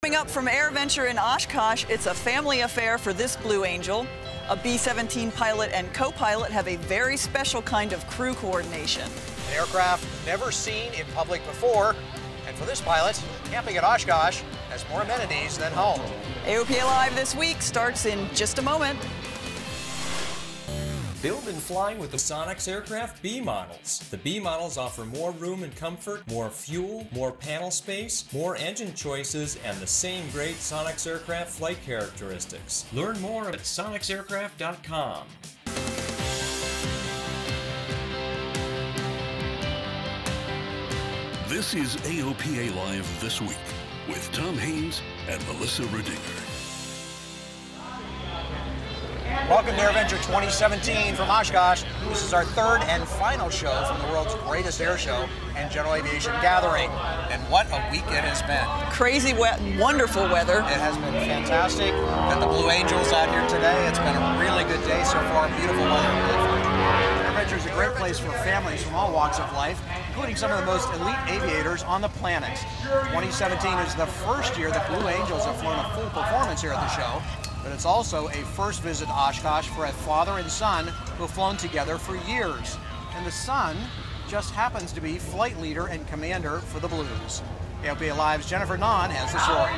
Coming up from AirVenture in Oshkosh, it's a family affair for this Blue Angel. A B-17 pilot and co-pilot have a very special kind of crew coordination. An aircraft never seen in public before, and for this pilot, camping at Oshkosh has more amenities than home. AOPA Live this week starts in just a moment. Build and flying with the Sonex aircraft B models. The B models offer more room and comfort, more fuel, more panel space, more engine choices, and the same great Sonex aircraft flight characteristics. Learn more at sonexaircraft.com. This is AOPA Live This Week with Tom Haynes and Melissa Rudinger. Welcome to AirVenture 2017 from Oshkosh. This is our third and final show from the world's greatest air show and general aviation gathering. And what a week it has been. Crazy, wonderful weather. It has been fantastic. Got the Blue Angels out here today. It's been a really good day so far. Beautiful weather. AirVenture is a great place for families from all walks of life, including some of the most elite aviators on the planet. 2017 is the first year that Blue Angels have flown a full performance here at the show. But it's also a first visit to Oshkosh for a father and son who have flown together for years. And the son just happens to be flight leader and commander for the Blues. AOPA Live's Jennifer Nahn has the story.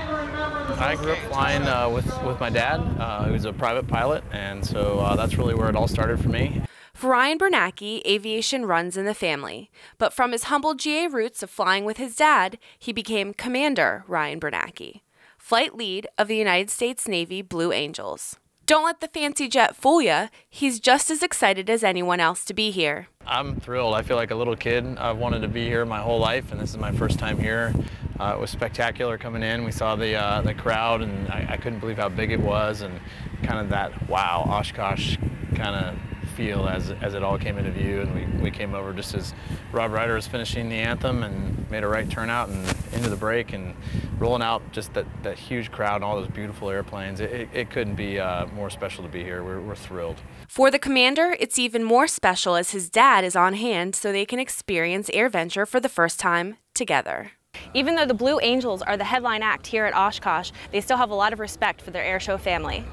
I grew up flying with my dad, who was a private pilot, and so that's really where it all started for me. For Ryan Bernacki, aviation runs in the family. But from his humble GA roots of flying with his dad, he became Commander Ryan Bernacki, flight lead of the United States Navy Blue Angels. Don't let the fancy jet fool ya. He's just as excited as anyone else to be here. I'm thrilled. I feel like a little kid. I've wanted to be here my whole life, and this is my first time here. It was spectacular coming in. We saw the crowd, and I couldn't believe how big it was, and kind of that, wow, Oshkosh kind of feel as it all came into view. And we came over just as Rob Ryder was finishing the anthem and made a right turnout and into the break and rolling out just that huge crowd and all those beautiful airplanes. It couldn't be more special to be here. We're thrilled. For the commander, it's even more special as his dad is on hand so they can experience AirVenture for the first time together. Even though the Blue Angels are the headline act here at Oshkosh, they still have a lot of respect for their airshow family.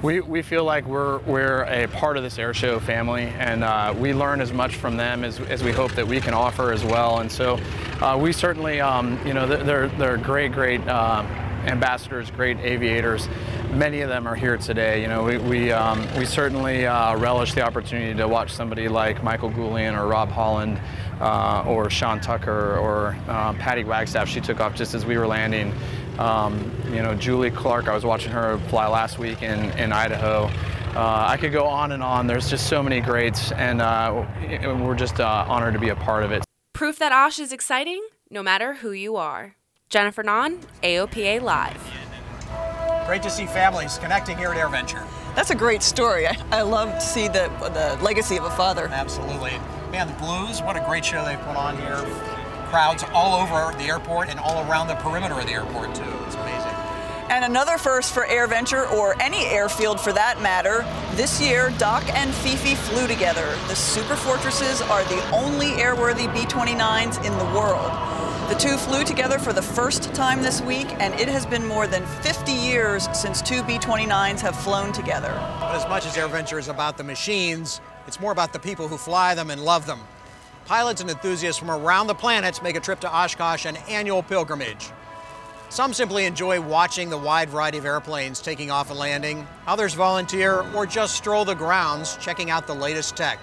We feel like we're a part of this airshow family, and we learn as much from them as we hope that we can offer as well. And so we certainly, you know, they're great ambassadors, great aviators. Many of them are here today. You know, we certainly relish the opportunity to watch somebody like Michael Goulian or Rob Holland or Sean Tucker or Patty Wagstaff. She took off just as we were landing. You know, Julie Clark, I was watching her fly last week in Idaho. I could go on and on. There's just so many greats, and we're just honored to be a part of it. Proof that Osh is exciting, no matter who you are. Jennifer Nahn, AOPA Live. Great to see families connecting here at AirVenture. That's a great story. I love to see the legacy of a father. Absolutely. Man, the Blues, what a great show they put on here. Crowds all over the airport and all around the perimeter of the airport, too. It's amazing. And another first for AirVenture, or any airfield for that matter. This year, Doc and Fifi flew together. The Super Fortresses are the only airworthy B-29s in the world. The two flew together for the first time this week, and it has been more than 50 years since two B-29s have flown together. But as much as AirVenture is about the machines, it's more about the people who fly them and love them. Pilots and enthusiasts from around the planet make a trip to Oshkosh an annual pilgrimage. Some simply enjoy watching the wide variety of airplanes taking off and landing. Others volunteer or just stroll the grounds checking out the latest tech.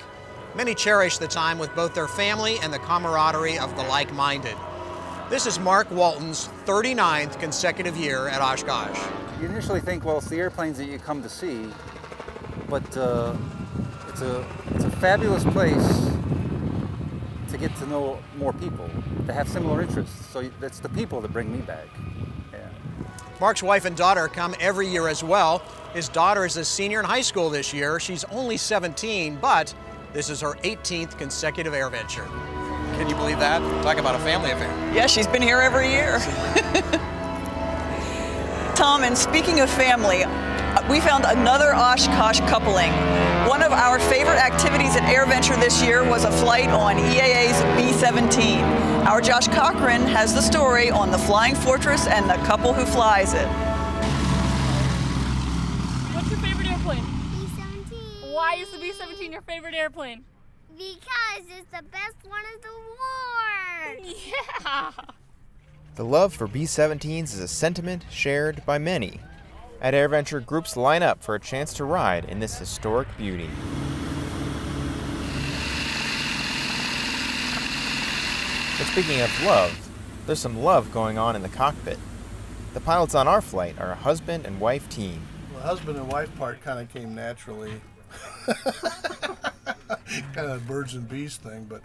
Many cherish the time with both their family and the camaraderie of the like-minded. This is Mark Walton's 39th consecutive year at Oshkosh. You initially think, well, it's the airplanes that you come to see, but it's a fabulous place to get to know more people, to have similar interests. So that's the people that bring me back. Yeah. Mark's wife and daughter come every year as well. His daughter is a senior in high school this year. She's only 17, but this is her 18th consecutive AirVenture. Can you believe that? Talk about a family affair. Yeah, she's been here every year. Tom, and speaking of family, We found another Oshkosh coupling. One of our favorite activities at AirVenture this year was a flight on EAA's B-17. Our Josh Cochran has the story on the Flying Fortress and the couple who flies it. What's your favorite airplane? B-17. Why is the B-17 your favorite airplane? Because it's the best one in the world. Yeah. The love for B-17s is a sentiment shared by many. At AirVenture, groups line up for a chance to ride in this historic beauty. But speaking of love, there's some love going on in the cockpit. The pilots on our flight are a husband and wife team. The husband and wife part kind of came naturally. Kind of a birds and bees thing, but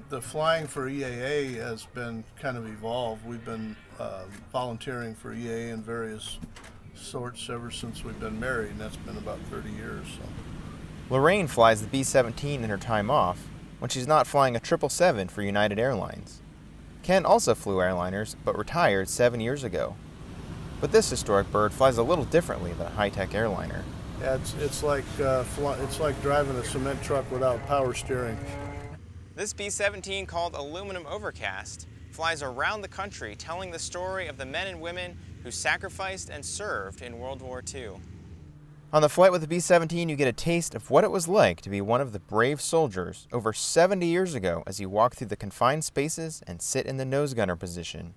the flying for EAA has been kind of evolved. We've been volunteering for EAA in various sorts ever since we've been married, and that's been about 30 years. So. Lorraine flies the B-17 in her time off when she's not flying a 777 for United Airlines. Ken also flew airliners, but retired 7 years ago. But this historic bird flies a little differently than a high-tech airliner. Yeah, it's like driving a cement truck without power steering. This B-17, called Aluminum Overcast, flies around the country telling the story of the men and women who sacrificed and served in World War II. On the flight with the B-17, you get a taste of what it was like to be one of the brave soldiers over 70 years ago as you walk through the confined spaces and sit in the nose gunner position.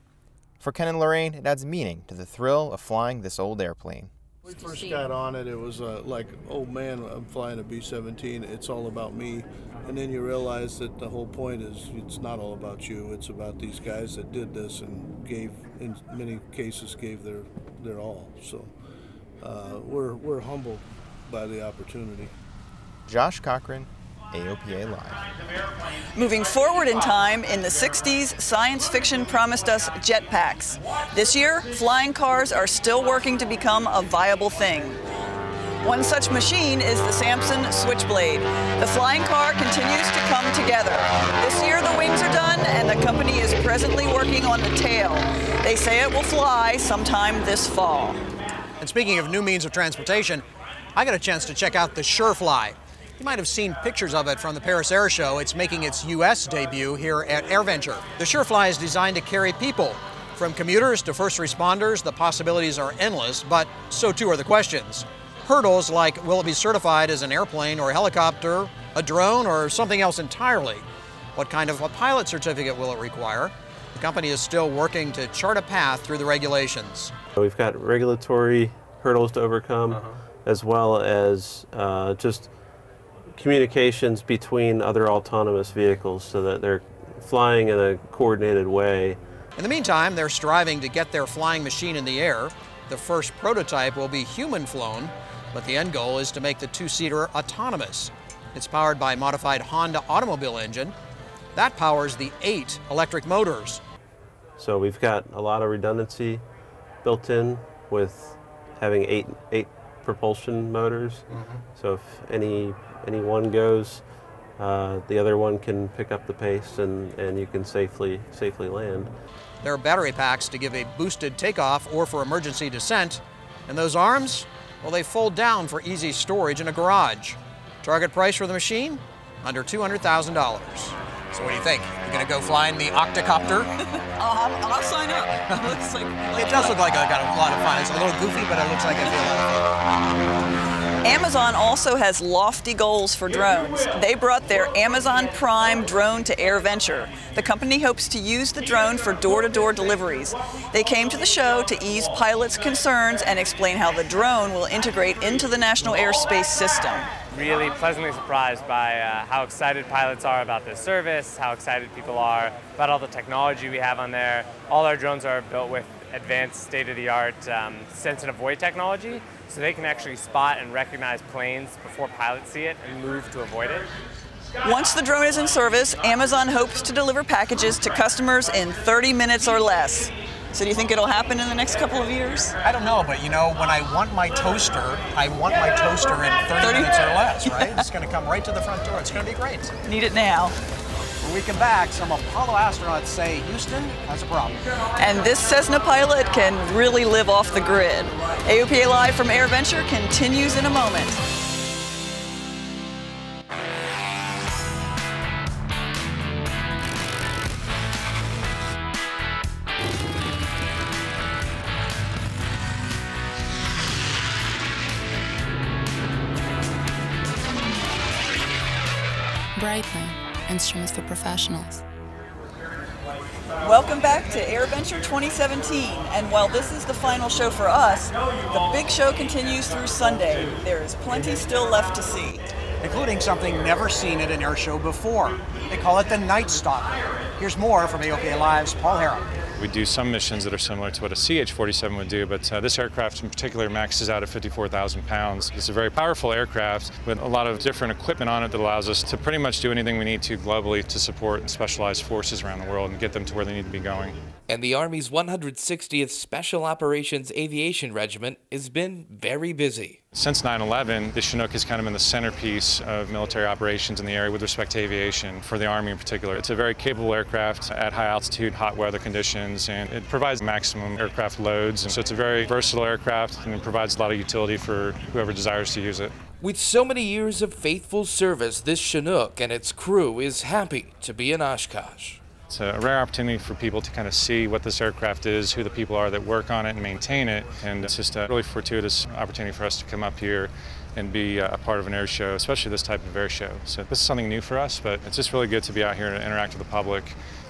For Ken and Lorraine, it adds meaning to the thrill of flying this old airplane. When we first got on it, it was like, oh man, I'm flying a B-17, it's all about me. And then you realize that the whole point is it's not all about you, it's about these guys that did this and gave, in many cases, gave their all. So we're humbled by the opportunity. Josh Cochran, AOPA Live. Moving forward in time, in the 60s, science fiction promised us jetpacks. This year, flying cars are still working to become a viable thing. One such machine is the Samson Switchblade. The flying car continues to come together. This year the wings are done and the company is presently working on the tail. They say it will fly sometime this fall. And speaking of new means of transportation, I got a chance to check out the SureFly. You might have seen pictures of it from the Paris Air Show. It's making its U.S. debut here at AirVenture. The SureFly is designed to carry people. From commuters to first responders, the possibilities are endless, but so too are the questions. Hurdles like, will it be certified as an airplane or a helicopter, a drone, or something else entirely? What kind of a pilot certificate will it require? The company is still working to chart a path through the regulations. We've got regulatory hurdles to overcome, as well as just communications between other autonomous vehicles so that they're flying in a coordinated way. In the meantime, they're striving to get their flying machine in the air. The first prototype will be human-flown, but the end goal is to make the two-seater autonomous. It's powered by a modified Honda automobile engine. That powers the 8 electric motors. So we've got a lot of redundancy built in with having eight propulsion motors. So if any one goes, the other one can pick up the pace and you can safely land. There are battery packs to give a boosted takeoff or for emergency descent. And those arms, well, they fold down for easy storage in a garage. Target price for the machine? Under $200,000. So what do you think? You're going to go flying the octocopter? I'll sign up. It does look like I got a lot of fun. It's a little goofy, but it looks like it'd be a lot of fun. Amazon also has lofty goals for drones. They brought their Amazon Prime drone to AirVenture. The company hopes to use the drone for door-to-door deliveries. They came to the show to ease pilots' concerns and explain how the drone will integrate into the National Airspace System. Really pleasantly surprised by how excited pilots are about this service, how excited people are about all the technology we have on there. All our drones are built with advanced state-of-the-art sense and avoid technology, so they can actually spot and recognize planes before pilots see it and move to avoid it. Once the drone is in service, Amazon hopes to deliver packages to customers in 30 minutes or less. So do you think it'll happen in the next couple of years? I don't know, but you know, when I want my toaster, I want my toaster in 30 minutes or less, right? It's going to come right to the front door. It's going to be great. Need it now. When we come back, some Apollo astronauts say Houston has a problem. And this Cessna pilot can really live off the grid. AOPA Live from AirVenture continues in a moment. Brightly, instruments for professionals. Welcome back to AirVenture 2017, and while this is the final show for us, the big show continues through Sunday. There is plenty still left to see. Including something never seen at an air show before. They call it the Night Stalker. Here's more from AOPA Live's Paul Harrop. We do some missions that are similar to what a CH-47 would do, but this aircraft in particular maxes out at 54,000 pounds. It's a very powerful aircraft with a lot of different equipment on it that allows us to pretty much do anything we need to globally to support specialized forces around the world and get them to where they need to be going. And the Army's 160th Special Operations Aviation Regiment has been very busy. Since 9/11, the Chinook has kind of been the centerpiece of military operations in the area with respect to aviation, for the Army in particular. It's a very capable aircraft at high altitude, hot weather conditions, and it provides maximum aircraft loads. And so it's a very versatile aircraft, and it provides a lot of utility for whoever desires to use it. With so many years of faithful service, this Chinook and its crew is happy to be in Oshkosh. It's a rare opportunity for people to kind of see what this aircraft is, who the people are that work on it and maintain it, and it's just a really fortuitous opportunity for us to come up here and be a part of an air show, especially this type of air show. So this is something new for us, but it's just really good to be out here and interact with the public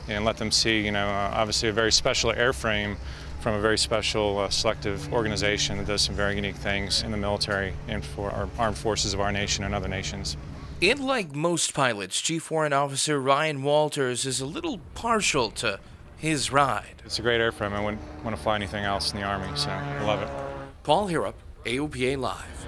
and let them see, you know, obviously a very special airframe from a very special selective organization that does some very unique things in the military and for our armed forces of our nation and other nations. And like most pilots, Chief Warrant Officer Ryan Walters is a little partial to his ride. It's a great airframe. I wouldn't want to fly anything else in the Army, so I love it. Paul Harrop, AOPA Live.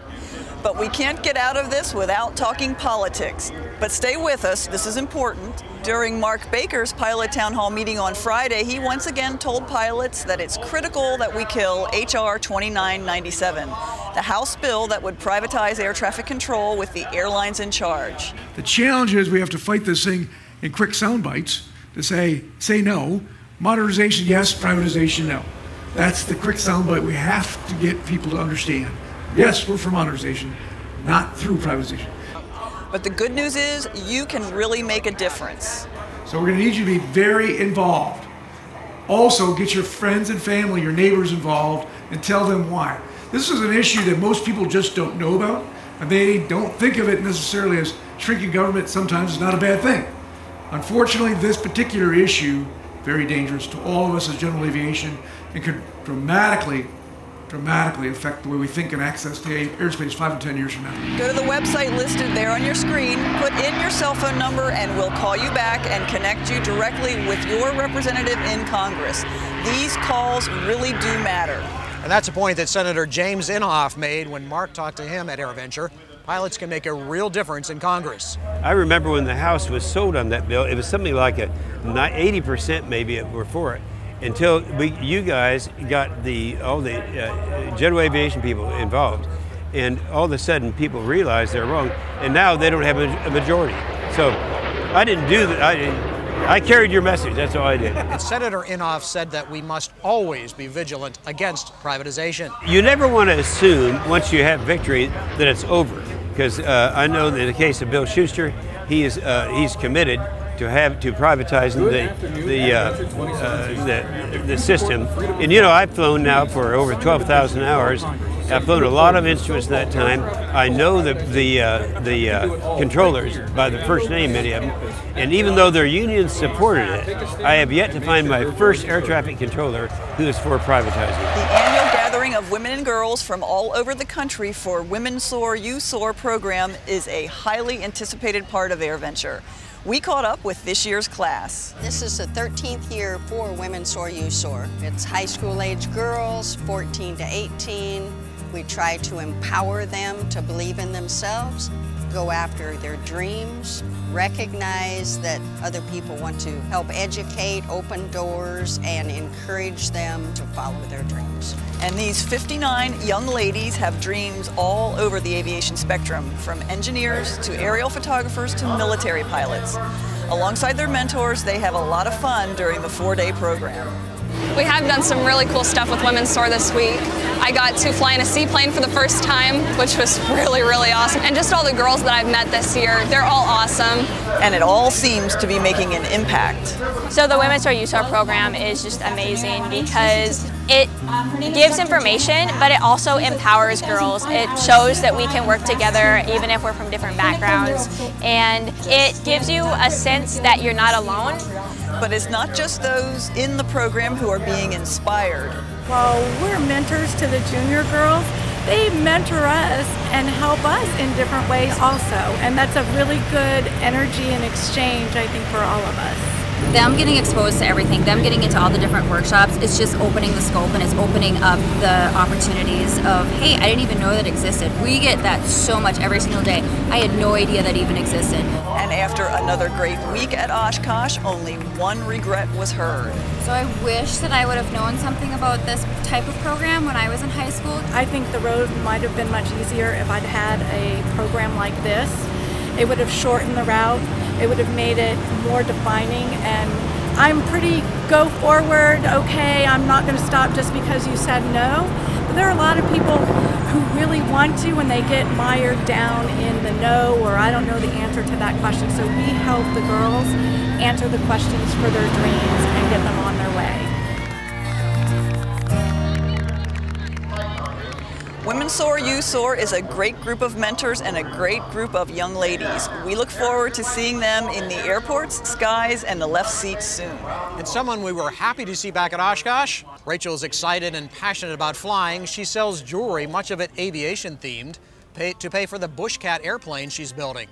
But we can't get out of this without talking politics. But stay with us, this is important. During Mark Baker's pilot town hall meeting on Friday, he once again told pilots that it's critical that we kill H.R. 2997, the House bill that would privatize air traffic control with the airlines in charge. The challenge is we have to fight this thing in quick sound bites to say no, modernization yes, privatization no. That's the quick sound bite we have to get people to understand. Yes, we're for modernization, not through privatization. But the good news is you can really make a difference. So we're going to need you to be very involved. Also, get your friends and family, your neighbors involved, and tell them why. This is an issue that most people just don't know about, and they don't think of it necessarily as shrinking government. Sometimes it's not a bad thing. Unfortunately, this particular issue, very dangerous to all of us as general aviation, and could dramatically affect the way we think and access to airspace 5 and 10 years from now. Go to the website listed there on your screen, put in your cell phone number, and we'll call you back and connect you directly with your representative in Congress. These calls really do matter. And that's a point that Senator James Inhofe made when Mark talked to him at AirVenture. Pilots can make a real difference in Congress. I remember when the House was sold on that bill, it was something like 80% maybe were for it. Until you guys got all the general aviation people involved, and all of a sudden people realized they're wrong, and now they don't have a majority. So I didn't do that. I carried your message. That's all I did. And Senator Inhofe said that we must always be vigilant against privatization. You never want to assume once you have victory that it's over, because I know that in the case of Bill Schuster, he's committed to privatizing the system. And you know, I've flown now for over 12,000 hours. I've flown a lot of instruments in that time. I know the controllers by the first name, many of them. And even though their unions supported it, I have yet to find my first air traffic controller who is for privatizing. The annual gathering of women and girls from all over the country for Women SOAR, You SOAR program is a highly anticipated part of AirVenture. We caught up with this year's class. This is the 13th year for Women SOAR, You SOAR. It's high school age girls, 14 to 18. We try to empower them to believe in themselves, go after their dreams, recognize that other people want to help educate, open doors, and encourage them to follow their dreams. And these 59 young ladies have dreams all over the aviation spectrum, from engineers to aerial photographers to military pilots. Alongside their mentors, they have a lot of fun during the 4-day program. We have done some really cool stuff with Women's SOAR this week. I got to fly in a seaplane for the first time, which was really, really awesome. And just all the girls that I've met this year, they're all awesome. And it all seems to be making an impact. So the Women's SOAR program is just amazing because it gives information, but it also empowers girls. It shows that we can work together even if we're from different backgrounds. And it gives you a sense that you're not alone. But it's not just those in the program who are being inspired. While we're mentors to the junior girls, they mentor us and help us in different ways also. And that's a really good energy and exchange, I think, for all of us. Them getting exposed to everything, them getting into all the different workshops, it's just opening the scope and it's opening up the opportunities of, hey, I didn't even know that existed. We get that so much every single day. I had no idea that even existed. And after another great week at Oshkosh, only one regret was heard. So I wish that I would have known something about this type of program when I was in high school. I think the road might have been much easier if I'd had a program like this. It would have shortened the route. It would have made it more defining, and I'm pretty go forward, okay, I'm not going to stop just because you said no. But there are a lot of people who really want to and they get mired down in the no, or I don't know the answer to that question. So we help the girls answer the questions for their dreams and get them on their way. Women's SOAR, You SOAR is a great group of mentors and a great group of young ladies. We look forward to seeing them in the airports, skies, and the left seats soon. And someone we were happy to see back at Oshkosh. Rachel is excited and passionate about flying. She sells jewelry, much of it aviation themed, to pay for the Bushcat airplane she's building.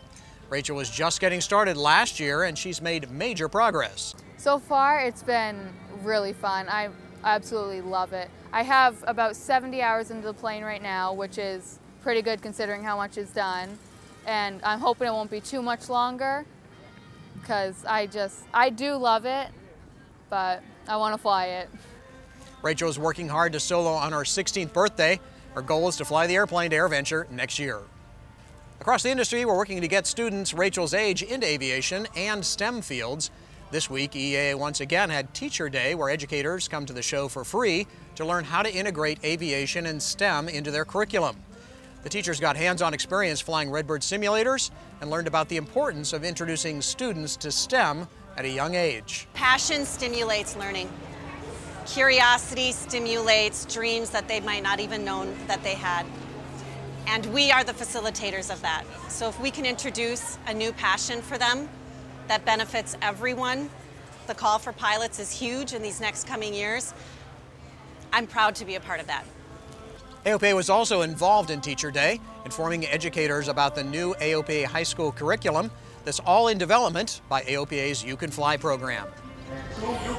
Rachel was just getting started last year and she's made major progress. So far it's been really fun. I absolutely love it. I have about 70 hours into the plane right now, which is pretty good considering how much is done. And I'm hoping it won't be too much longer because I do love it, but I want to fly it. Rachel is working hard to solo on her 16th birthday. Her goal is to fly the airplane to AirVenture next year. Across the industry, we're working to get students Rachel's age into aviation and STEM fields. This week, EAA once again had Teacher Day, where educators come to the show for free to learn how to integrate aviation and STEM into their curriculum. The teachers got hands-on experience flying Redbird simulators and learned about the importance of introducing students to STEM at a young age. Passion stimulates learning. Curiosity stimulates dreams that they might not even known that they had. And we are the facilitators of that. So if we can introduce a new passion for them that benefits everyone, the call for pilots is huge in these next coming years. I'm proud to be a part of that. AOPA was also involved in Teacher Day, informing educators about the new AOPA high school curriculum that's all in development by AOPA's You Can Fly program.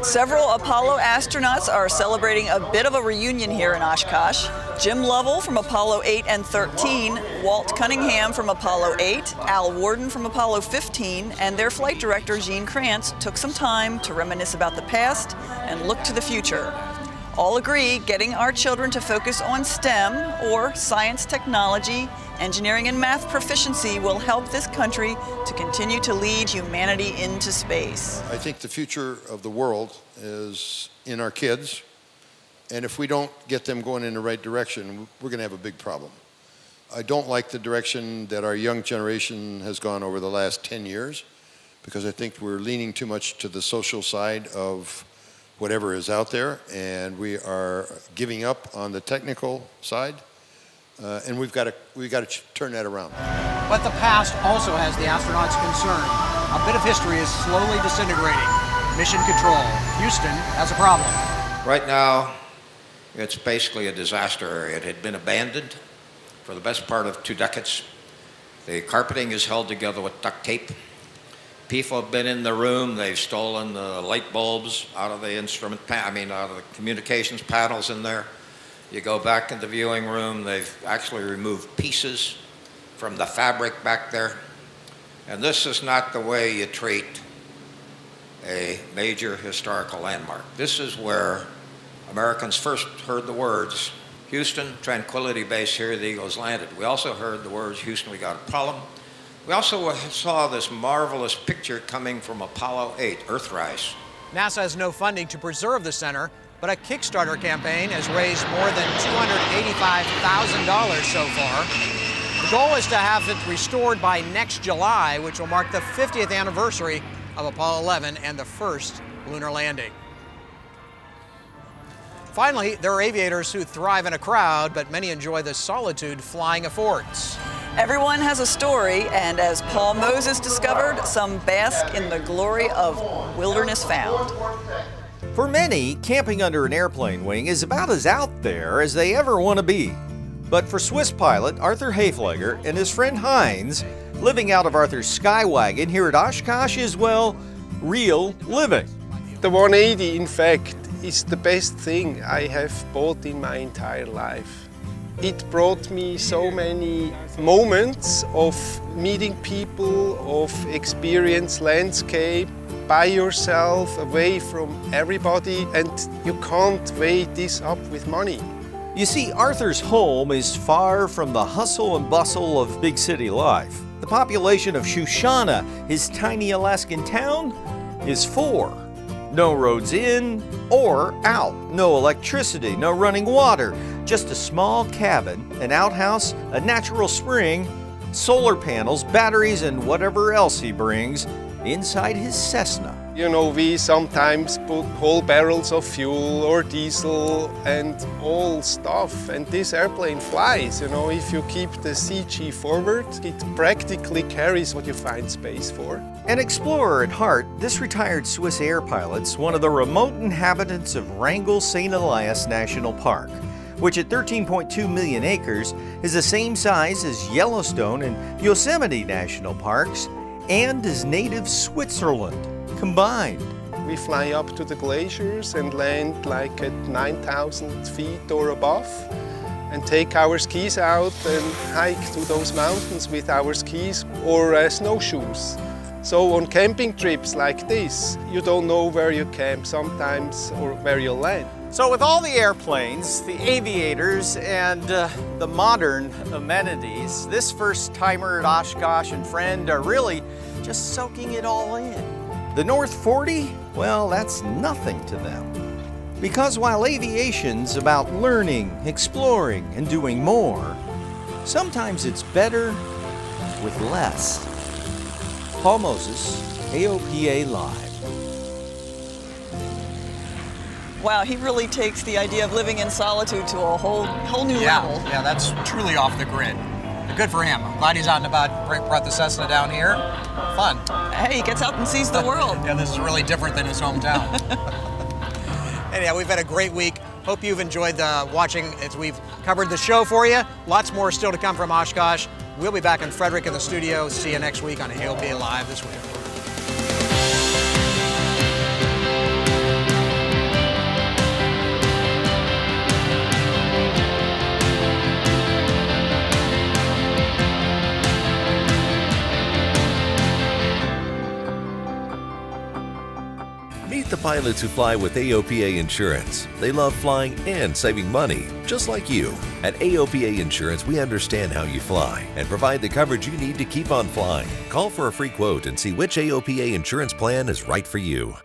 Several Apollo astronauts are celebrating a bit of a reunion here in Oshkosh. Jim Lovell from Apollo 8 and 13, Walt Cunningham from Apollo 8, Al Worden from Apollo 15, and their flight director, Gene Krantz, took some time to reminisce about the past and look to the future. All agree getting our children to focus on STEM, or science, technology, engineering, and math proficiency will help this country to continue to lead humanity into space. I think the future of the world is in our kids, and if we don't get them going in the right direction, we're going to have a big problem. I don't like the direction that our young generation has gone over the last 10 years, because I think we're leaning too much to the social side of whatever is out there, and we are giving up on the technical side, and we've got to turn that around. But the past also has the astronauts concerned. A bit of history is slowly disintegrating. Mission Control, Houston has a problem. Right now, it's basically a disaster area. It had been abandoned for the best part of 2 decades. The carpeting is held together with duct tape. People have been in the room, they've stolen the light bulbs out of the out of the communications panels in there. You go back in the viewing room, they've actually removed pieces from the fabric back there. And this is not the way you treat a major historical landmark. This is where Americans first heard the words, Houston, tranquility base, here the Eagles landed. We also heard the words, Houston, we got a problem. We also saw this marvelous picture coming from Apollo 8, Earthrise. NASA has no funding to preserve the center, but a Kickstarter campaign has raised more than $285,000 so far. The goal is to have it restored by next July, which will mark the 50th anniversary of Apollo 11 and the first lunar landing. Finally, there are aviators who thrive in a crowd, but many enjoy the solitude flying affords. Everyone has a story, and as Paul Moses discovered, some bask in the glory of wilderness found. For many, camping under an airplane wing is about as out there as they ever want to be. But for Swiss pilot Arthur Hafleger and his friend Heinz, living out of Arthur's Skywagon here at Oshkosh is, well, real living. The 180, in fact, is the best thing I have bought in my entire life. It brought me so many moments of meeting people, of experience landscape, by yourself, away from everybody, and you can't weigh this up with money. You see, Arthur's home is far from the hustle and bustle of big city life. The population of Shoshana, his tiny Alaskan town, is 4. No roads in or out, no electricity, no running water, just a small cabin, an outhouse, a natural spring, solar panels, batteries, and whatever else he brings inside his Cessna. You know, we sometimes put whole barrels of fuel or diesel and all stuff, and this airplane flies. You know, if you keep the CG forward, it practically carries what you find space for. An explorer at heart, this retired Swiss air pilot's one of the remote inhabitants of Wrangell St. Elias National Park, which at 13.2 million acres is the same size as Yellowstone and Yosemite National Parks and is native Switzerland combined. We fly up to the glaciers and land like at 9,000 feet or above and take our skis out and hike to those mountains with our skis or snowshoes. So on camping trips like this, you don't know where you camp sometimes or where you'll land. So with all the airplanes, the aviators, and the modern amenities, this first-timer at Oshkosh and friend are really just soaking it all in. The North 40, well, that's nothing to them. Because while aviation's about learning, exploring, and doing more, sometimes it's better with less. Paul Moses, AOPA Live. Wow, he really takes the idea of living in solitude to a whole new level. Yeah, that's truly off the grid. Good for him. I'm glad he's out and about. Brought the Cessna down here. Fun. Hey, he gets out and sees the world. Yeah, this is really different than his hometown. Anyhow, we've had a great week. Hope you've enjoyed watching as we've covered the show for you. Lots more still to come from Oshkosh. We'll be back in Frederick in the studio. See you next week on AOPA Live this week. Meet the pilots who fly with AOPA Insurance. They love flying and saving money, just like you. At AOPA Insurance, we understand how you fly and provide the coverage you need to keep on flying. Call for a free quote and see which AOPA insurance plan is right for you.